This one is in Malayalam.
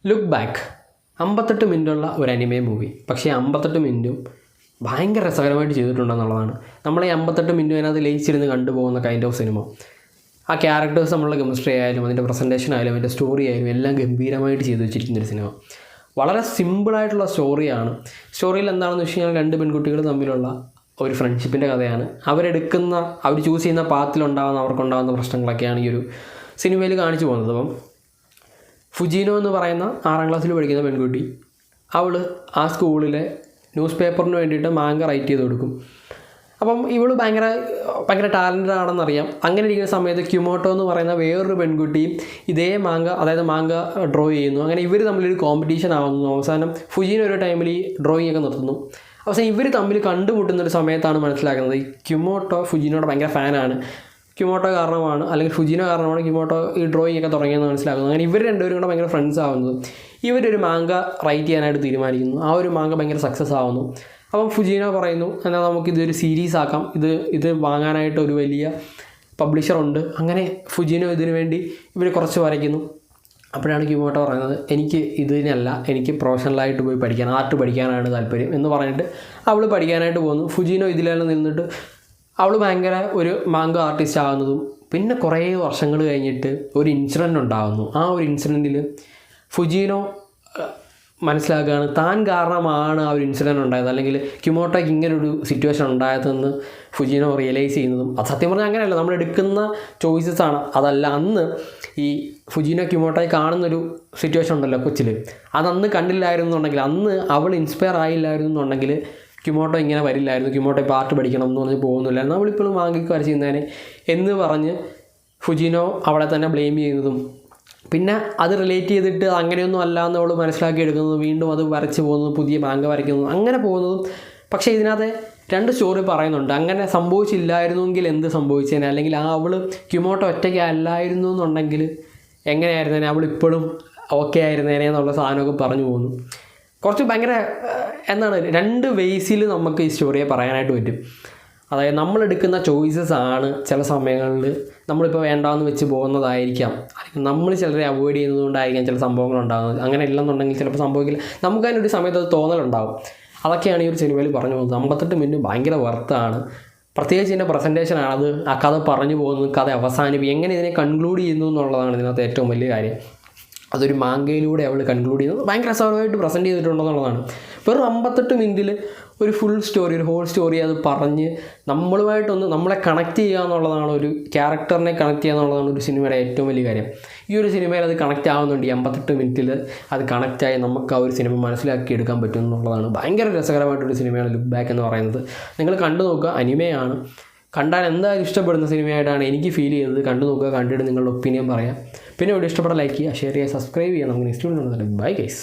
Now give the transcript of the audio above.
ലുക്ക് ബാക്ക് 58 മിനിറ്റുള്ള ഒരു അനിമേ മൂവി. പക്ഷേ 58 മിനിറ്റും ഭയങ്കര രസകരമായിട്ട് ചെയ്തിട്ടുണ്ടെന്നുള്ളതാണ്. നമ്മളെ 58 മിനിറ്റ് അതിനകത്ത് ലയിച്ചിരുന്ന് കണ്ടുപോകുന്ന കൈൻഡ് ഓഫ് സിനിമ. ആ ക്യാരക്ടേഴ്സ് നമ്മളുടെ കെമിസ്ട്രി ആയാലും അതിൻ്റെ പ്രസൻറ്റേഷൻ ആയാലും അതിൻ്റെ സ്റ്റോറി ആയാലും എല്ലാം ഗംഭീരമായിട്ട് ചെയ്തു വെച്ചിരിക്കുന്നൊരു സിനിമ. വളരെ സിമ്പിളായിട്ടുള്ള സ്റ്റോറിയാണ്. സ്റ്റോറിയിൽ എന്താണെന്ന് വെച്ച് കഴിഞ്ഞാൽ 2 പെൺകുട്ടികൾ തമ്മിലുള്ള ഒരു ഫ്രണ്ട്ഷിപ്പിൻ്റെ കഥയാണ്. അവർ ചൂസ് ചെയ്യുന്ന പാത്തിലുണ്ടാകുന്ന അവർക്കുണ്ടാകുന്ന പ്രശ്നങ്ങളൊക്കെയാണ് ഈ ഒരു സിനിമയിൽ കാണിച്ചു പോകുന്നത്. അപ്പം ഫുജീനോ എന്ന് പറയുന്ന 6ാം ക്ലാസ്സിൽ പഠിക്കുന്ന പെൺകുട്ടി, അവൾ ആ സ്കൂളിലെ ന്യൂസ് പേപ്പറിന് വേണ്ടിയിട്ട് മാങ്ക റൈറ്റ് ചെയ്ത് കൊടുക്കും. അപ്പം ഇവൾ ഭയങ്കര ടാലൻറ്റഡ് ആണെന്നറിയാം. അങ്ങനെ ഇരിക്കുന്ന സമയത്ത് ക്യുമോട്ടോ എന്ന് പറയുന്ന വേറൊരു പെൺകുട്ടിയും ഇതേ മാങ്ക ഡ്രോ ചെയ്യുന്നു. അങ്ങനെ ഇവർ തമ്മിലൊരു കോമ്പറ്റീഷൻ ആവുന്നു. അവസാനം ഫുജീനോ ഒരു ടൈമിൽ ഈ ഡ്രോയിങ് ഒക്കെ നിർത്തുന്നു. അവസാനം ഇവർ തമ്മിൽ കണ്ടുമുട്ടുന്നൊരു സമയത്താണ് മനസ്സിലാക്കുന്നത് ഈ ക്യുമോട്ടോ ഫുജീനോയുടെ ഭയങ്കര ഫാനാണ്. ക്യുമോട്ടോ കാരണമാണ്, അല്ലെങ്കിൽ ഫുജീനോ കാരണമാണ് ക്യുമോട്ടോ ഈ ഡ്രോയിങ് ഒക്കെ തുടങ്ങിയെന്ന് മനസ്സിലാക്കുന്നത്. അങ്ങനെ ഇവർ രണ്ടുപേരും കൂടെ ഭയങ്കര ഫ്രണ്ട്സ് ആവുന്നത്. ഇവരൊരു മാങ്ക റൈറ്റ് ചെയ്യാനായിട്ട് തീരുമാനിക്കുന്നു. ആ ഒരു മാങ്ക ഭയങ്കര സക്സസ് ആവുന്നു. അപ്പം ഫുജീനോ പറയുന്നു, എന്നാൽ നമുക്കിതൊരു സീരീസ് ആക്കാം, ഇത് വാങ്ങാനായിട്ട് ഒരു വലിയ പബ്ലിഷറുണ്ട്. അങ്ങനെ ഫുജീനോ ഇതിനു വേണ്ടി ഇവർ കുറച്ച് വരയ്ക്കുന്നു. അപ്പോഴാണ് ക്യുമോട്ടോ പറയുന്നത്, എനിക്ക് ഇതിനല്ല, എനിക്ക് പ്രൊഫഷണലായിട്ട് പോയി പഠിക്കാൻ, ആർട്ട് പഠിക്കാനാണ് താല്പര്യം എന്ന് പറഞ്ഞിട്ട് അവൾ പഠിക്കാനായിട്ട് പോകുന്നു. ഫുജീനോ ഇതിലെല്ലാം നിന്നിട്ട് അവൾ ഭയങ്കര ഒരു മാങ്ക ആർട്ടിസ്റ്റ് ആകുന്നതും പിന്നെ കുറേ വർഷങ്ങൾ കഴിഞ്ഞിട്ട് ഒരു ഇൻസിഡൻറ്റ് ഉണ്ടാകുന്നു. ആ ഒരു ഇൻസിഡൻറ്റിൽ ഫുജീനോ മനസ്സിലാക്കുകയാണ് താൻ കാരണമാണ് ആ ഒരു ഇൻസിഡൻറ്റ് ഉണ്ടായത്, അല്ലെങ്കിൽ ക്യുമോട്ടോയ്ക്ക് ഇങ്ങനൊരു സിറ്റുവേഷൻ ഉണ്ടായതെന്ന് ഫുജീനോ റിയലൈസ് ചെയ്യുന്നതും. അത് സത്യം പറഞ്ഞാൽ അങ്ങനെയല്ല, നമ്മൾ എടുക്കുന്ന ചോയ്സസ് ആണ്. അതല്ല, അന്ന് ഈ ഫുജീനോ ക്യുമോട്ടോയെ കാണുന്നൊരു സിറ്റുവേഷൻ ഉണ്ടല്ലോ കൊച്ചിൽ, അതന്ന് കണ്ടില്ലായിരുന്നുണ്ടെങ്കിൽ, അന്ന് അവൾ ഇൻസ്പയർ ആയില്ലായിരുന്നുണ്ടെങ്കിൽ ക്യുമോട്ടോ ഇങ്ങനെ വരില്ലായിരുന്നു. ക്യുമോട്ടോ ഇപ്പോൾ ആർട്ട് പഠിക്കണം എന്ന് പറഞ്ഞ് പോകുന്നില്ലായിരുന്നു, അവളിപ്പോഴും മാങ്കിക്ക് വരച്ചിരുന്നേനെ എന്ന് പറഞ്ഞ് ഫുജീനോ അവളെ തന്നെ ബ്ലെയിം ചെയ്യുന്നതും, പിന്നെ അത് റിലേറ്റ് ചെയ്തിട്ട് അങ്ങനെയൊന്നും അല്ല എന്ന് അവൾ മനസ്സിലാക്കി എടുക്കുന്നതും, വീണ്ടും അത് വരച്ച് പോകുന്നതും, പുതിയ മാങ്ക വരയ്ക്കുന്നതും, അങ്ങനെ പോകുന്നതും. പക്ഷേ ഇതിനകത്ത് 2 സ്റ്റോറി പറയുന്നുണ്ട്. അങ്ങനെ സംഭവിച്ചില്ലായിരുന്നെങ്കിൽ എന്ത് സംഭവിച്ചേനെ, അല്ലെങ്കിൽ അവൾ ക്യുമോട്ടോ ഒറ്റയ്ക്ക് അല്ലായിരുന്നു എന്നുണ്ടെങ്കിൽ എങ്ങനെയായിരുന്നേനെ, അവൾ ഇപ്പോഴും ഓക്കെ ആയിരുന്നേനെ എന്നുള്ള സാധനമൊക്കെ പറഞ്ഞു പോകുന്നു. കുറച്ച് ഭയങ്കര 2 വേസിൽ നമുക്ക് ഈ സ്റ്റോറിയെ പറയാനായിട്ട് പറ്റും. അതായത് നമ്മളെടുക്കുന്ന ചോയ്സസ് ആണ് ചില സമയങ്ങളിൽ നമ്മളിപ്പോൾ വേണ്ടാന്ന് വെച്ച് പോകുന്നതായിരിക്കാം, അല്ലെങ്കിൽ നമ്മൾ ചിലരെ അവോയ്ഡ് ചെയ്യുന്നതുകൊണ്ടായിരിക്കാം ചില സംഭവങ്ങളുണ്ടാകുന്നത്. അങ്ങനെ ഇല്ലെന്നുണ്ടെങ്കിൽ ചിലപ്പോൾ സംഭവിക്കില്ല. നമുക്കതിനൊരു സമയത്ത് അത് തോന്നലുണ്ടാവും. അതൊക്കെയാണ് ഈ ഒരു സിനിമയിൽ പറഞ്ഞു പോകുന്നത്. 58 മിനിറ്റ് ഭയങ്കര വർത്താണ്. പ്രത്യേകിച്ച് ഇതിൻ്റെ പ്രസൻറ്റേഷനാണ്. അത് ആ കഥ പറഞ്ഞു പോകുന്നത്, കഥ അവസാനിപ്പിക്കും, എങ്ങനെ ഇതിനെ കൺക്ലൂഡ് ചെയ്യുന്നു എന്നുള്ളതാണ് ഇതിനകത്ത് ഏറ്റവും വലിയ കാര്യം. അതൊരു മാങ്കയിലൂടെ അവൾ കൺക്ലൂഡ് ചെയ്യുന്നത് ഭയങ്കര രസകരമായിട്ട് പ്രസൻറ്റ് ചെയ്തിട്ടുണ്ടെന്നുള്ളതാണ്. വെറും 58 മിനിറ്റിൽ ഒരു ഫുൾ സ്റ്റോറി, ഒരു ഹോൾ സ്റ്റോറി അത് പറഞ്ഞ് നമ്മളെ കണക്ട് ചെയ്യുക എന്നുള്ളതാണ്, ഒരു ക്യാരക്ടറിനെ കണക്ട് ചെയ്യുക എന്നുള്ളതാണ് ഒരു സിനിമയുടെ ഏറ്റവും വലിയ കാര്യം. ഈ ഒരു സിനിമയിൽ അത് കണക്റ്റ് ആവുന്നുണ്ട്. 58 മിനിറ്റിൽ അത് കണക്റ്റായി നമുക്ക് ആ ഒരു സിനിമ മനസ്സിലാക്കി എടുക്കാൻ പറ്റും എന്നുള്ളതാണ്. ഭയങ്കര രസകരമായിട്ടൊരു സിനിമയാണ് ലുക്ക് ബാക്ക് എന്ന് പറയുന്നത്. നിങ്ങൾ കണ്ടു നോക്കുക. അനിമയാണ്, കണ്ടാൽ എന്തായാലും ഇഷ്ടപ്പെടുന്ന സിനിമയായിട്ടാണ് എനിക്ക് ഫീൽ ചെയ്തത്. കണ്ടു നോക്കുക, കണ്ടിട്ട് നിങ്ങളുടെ ഒപ്പീനിയൻ പറയാം. പിന്നെ ഇവിടെ ഇഷ്ടപ്പെട്ട ലൈക്ക് ചെയ്യുക, ഷെയർ ചെയ്യുക, സബ്സ്ക്രൈബ് ചെയ്യുക. നമുക്ക് നെക്സ്റ്റ് വീഡിയോ കാണുന്നുണ്ട്. Bye guys.